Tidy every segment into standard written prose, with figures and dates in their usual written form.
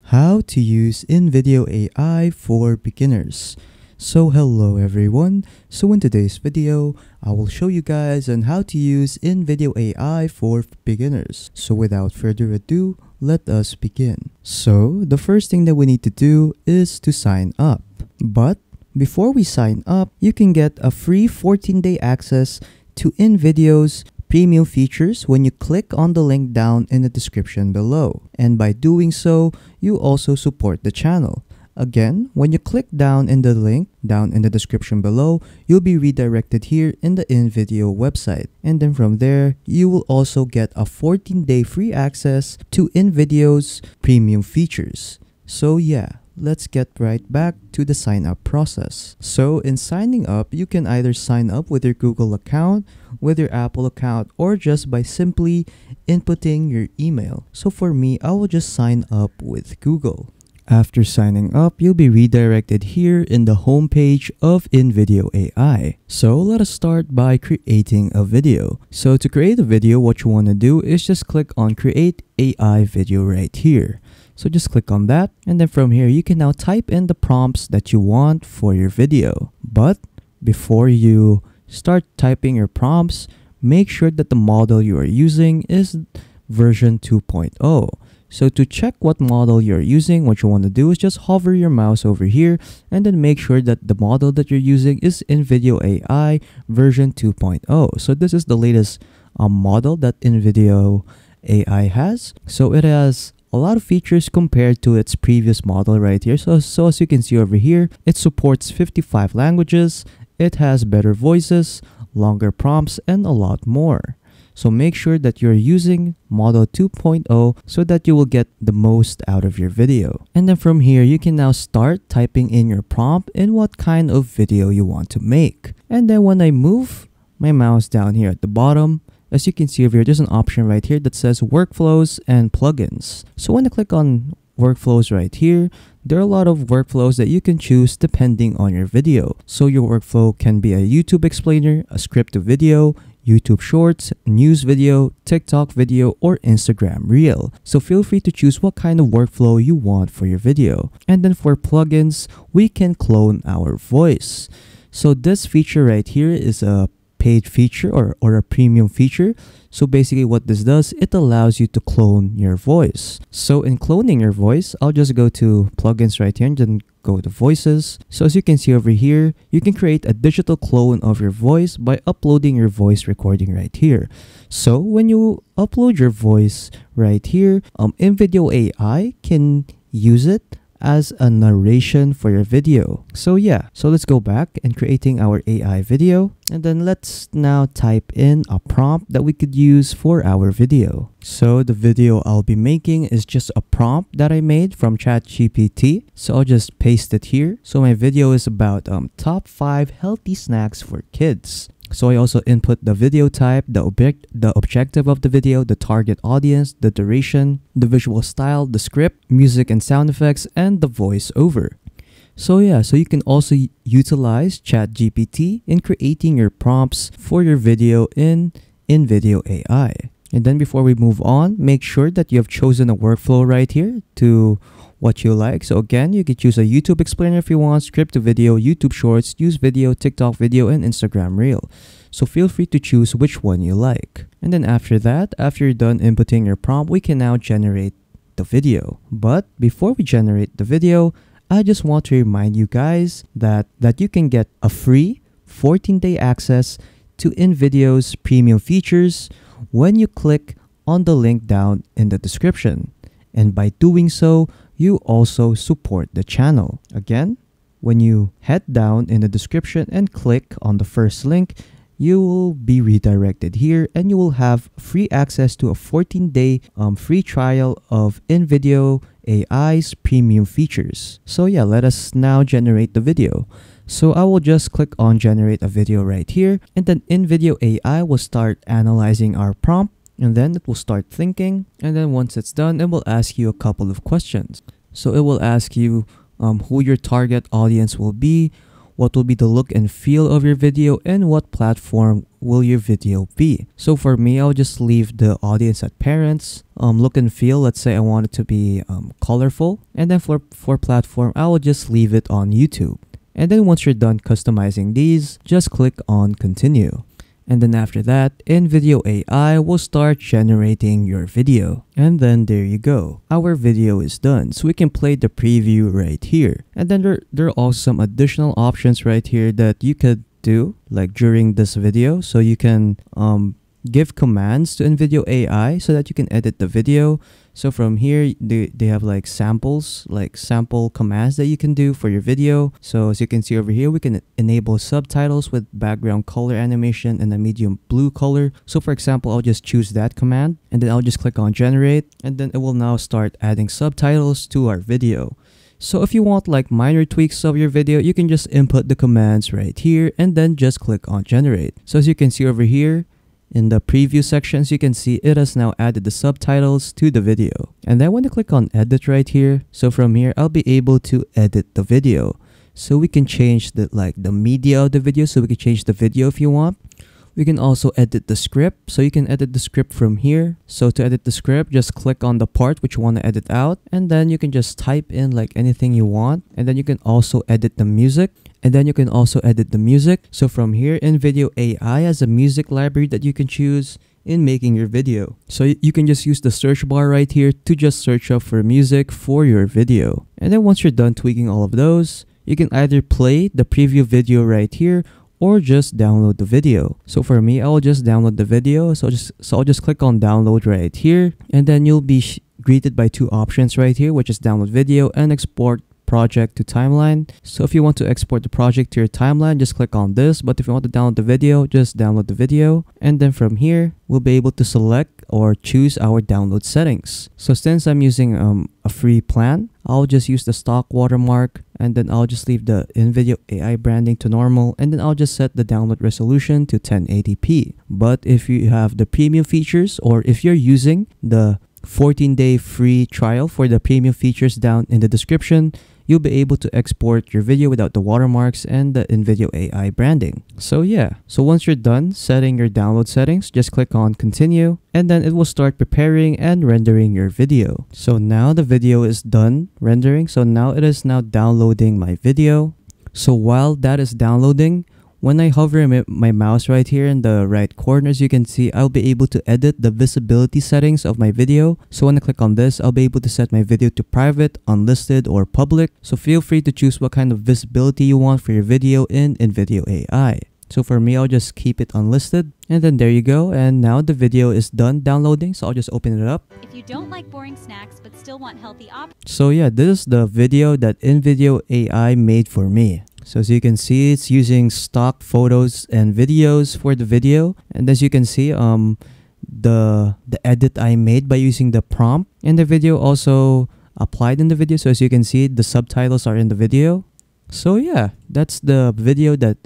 How to use Invideo AI for beginners. So hello everyone. So in today's video, I will show you guys on how to use Invideo AI for beginners. So without further ado, let us begin. So the first thing that we need to do is to sign up. But before we sign up, you can get a free 14-day access to Invideo's premium features when you click on the link down in the description below. And by doing so, you also support the channel. Again, when you click down in the link down in the description below, you'll be redirected here in the Invideo website. And then from there, you will also get a 14-day free access to Invideo's premium features. So yeah, let's get right back to the sign up process. So in signing up, you can either sign up with your Google account, with your Apple account, or just by simply inputting your email. So for me, I will just sign up with Google. After signing up, you'll be redirected here in the homepage of Invideo AI. So let us start by creating a video. So to create a video, what you want to do is just click on Create AI Video right here. So just click on that, and then from here you can now type in the prompts that you want for your video. But before you start typing your prompts, make sure that the model you are using is version 2.0. So to check what model you're using, what you want to do is just hover your mouse over here and then make sure that the model that you're using is Invideo AI version 2.0. So this is the latest model that Invideo AI has. So it has a lot of features compared to its previous model right here. So as you can see over here, it supports 55 languages, it has better voices, longer prompts, and a lot more. So make sure that you're using model 2.0 so that you will get the most out of your video. And then from here, you can now start typing in your prompt and what kind of video you want to make. And then when I move my mouse down here at the bottom, as you can see over here, there's an option right here that says workflows and plugins. So when I click on workflows right here, there are a lot of workflows that you can choose depending on your video. So your workflow can be a YouTube explainer, a script to video, YouTube Shorts, news video, TikTok video, or Instagram Reel. So feel free to choose what kind of workflow you want for your video. And then for plugins, we can clone our voice. So this feature right here is a paid feature or a premium feature. So basically what this does, it allows you to clone your voice. So in cloning your voice, I'll just go to plugins right here and then go to voices. So as you can see over here, you can create a digital clone of your voice by uploading your voice recording right here. So when you upload your voice right here, Invideo AI can use it as a narration for your video. So yeah, so let's go back and creating our AI video, and then let's now type in a prompt that we could use for our video. So the video I'll be making is just a prompt that I made from ChatGPT. So I'll just paste it here. So my video is about top 5 healthy snacks for kids. So I also input the video type, the objective of the video, the target audience, the duration, the visual style, the script, music and sound effects, and the voiceover. So yeah, so you can also utilize ChatGPT in creating your prompts for your video in Invideo AI. And then before we move on, make sure that you have chosen a workflow right here to what you like. So again, you could choose a YouTube explainer if you want, script to video, YouTube Shorts, news video, TikTok video, and Instagram Reel. So feel free to choose which one you like. And then after that, after you're done inputting your prompt, we can now generate the video. But before we generate the video, I just want to remind you guys that you can get a free 14-day access to Invideo's premium features when you click on the link down in the description. And by doing so, you also support the channel. Again, when you head down in the description and click on the first link, you will be redirected here and you will have free access to a 14-day free trial of Invideo AI's premium features. So yeah, let us now generate the video. So I will just click on generate a video right here, and then Invideo AI will start analyzing our prompt, and then it will start thinking, and then once it's done, it will ask you a couple of questions. So it will ask you who your target audience will be, what will be the look and feel of your video, and what platform will your video be. So for me, I'll just leave the audience at parents. Look and feel, let's say I want it to be colorful. And then for platform, I will just leave it on YouTube. And then once you're done customizing these, just click on continue. And then after that, Invideo AI will start generating your video. And then there you go. Our video is done. So we can play the preview right here. And then there are also some additional options right here that you could do like during this video. So you can give commands to Invideo AI so that you can edit the video. So from here, they have like samples, like sample commands that you can do for your video. So as you can see over here, we can enable subtitles with background color animation and a medium blue color. So for example, I'll just choose that command and then I'll just click on generate, and then it will now start adding subtitles to our video. So if you want like minor tweaks of your video, you can just input the commands right here and then just click on generate. So as you can see over here, in the preview sections, you can see it has now added the subtitles to the video. And then when you click on edit right here, so from here, I'll be able to edit the video. So we can change the media of the video. So we can change the video if you want. We can also edit the script. So you can edit the script from here. So to edit the script, just click on the part which you want to edit out. And then you can just type in like anything you want. And then you can also edit the music. So from here, Invideo AI has a music library that you can choose in making your video. So you can just use the search bar right here to just search up for music for your video. And then once you're done tweaking all of those, you can either play the preview video right here or just download the video. So for me, I'll just download the video. So I'll just click on download right here, and then you'll be greeted by two options right here, which is download video and export project to timeline. So if you want to export the project to your timeline, just click on this. But if you want to download the video, just download the video. And then from here, we'll be able to select or choose our download settings. So since I'm using a free plan, I'll just use the stock watermark, and then I'll just leave the Invideo AI branding to normal, and then I'll just set the download resolution to 1080p. But if you have the premium features, or if you're using the 14-day free trial for the premium features down in the description, you'll be able to export your video without the watermarks and the Invideo AI branding. So yeah, so once you're done setting your download settings, just click on continue, and then it will start preparing and rendering your video. So now the video is done rendering. So now it is now downloading my video. So while that is downloading, when I hover my mouse right here in the right corner, as you can see, I'll be able to edit the visibility settings of my video. So when I click on this, I'll be able to set my video to private, unlisted, or public. So feel free to choose what kind of visibility you want for your video in Invideo AI. So for me, I'll just keep it unlisted. And then there you go. And now the video is done downloading. So I'll just open it up. If you don't like boring snacks but still want healthy options. So yeah, this is the video that Invideo AI made for me. So as you can see, it's using stock photos and videos for the video. And as you can see, the edit I made by using the prompt in the video also applied in the video. So as you can see, the subtitles are in the video. So yeah, that's the video that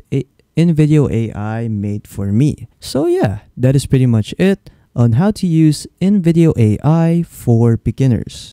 Invideo AI made for me. So yeah, that is pretty much it on how to use Invideo AI for beginners.